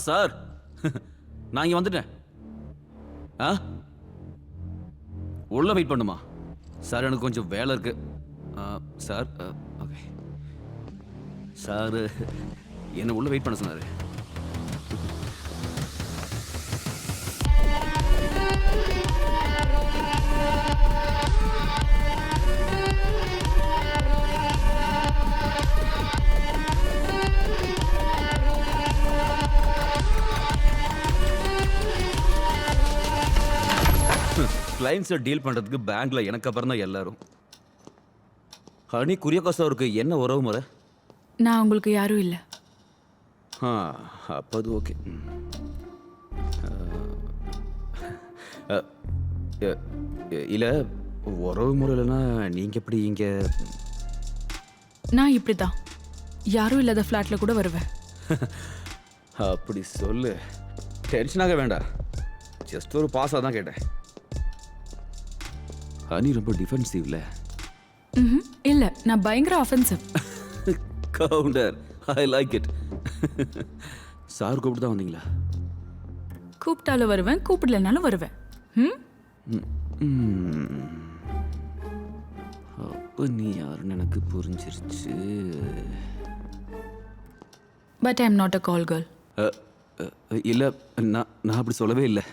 Sir நான் இங்கே வந்துட்டேன். ஆ உள்ள வெயிட் பண்ணுமா? சார் எனக்கு கொஞ்சம் வேலை இருக்கு. சார் ஓகே சார் என்ன உள்ள வெயிட் பண்ண சொன்னாரு. கிளைண்ட்ஸை டீல் பண்ணுறதுக்கு பேங்க்ல எனக்கு அப்புறம் தான் எல்லாரும். ஹனி குரியகாசா அவருக்கு என்ன உறவு முறை? நான் உங்களுக்கு யாரும் இல்லை. அப்போ அது ஓகே. இல்லை உறவு முறை இல்லைன்னா நீங்கள் எப்படி இங்கே? நான் இப்படி தான் யாரும் இல்லாத ஃப்ளாட்டில் கூட வருவேன். அப்படி சொல்லு. டென்ஷனாக வேண்டாம். ஜஸ்ட் ஒரு பாஸாக தான் கேட்டேன். ஹனி ரொம்ப டிஃபென்சிவ்ல. இல்லை, நான் பயங்கர offensive. Counter, I like it. Sir கூப்பிட்டு தான் வந்தீங்களா? கூப்பிட்டாலும் வருவேன், கூப்பிடலனாலும் வருவேன். அப்போ நீ யாருன்னு எனக்கு புரிஞ்சிருச்சு. But I am not a call girl. இல்லை, நான் அப்படி சொல்லவே இல்லை.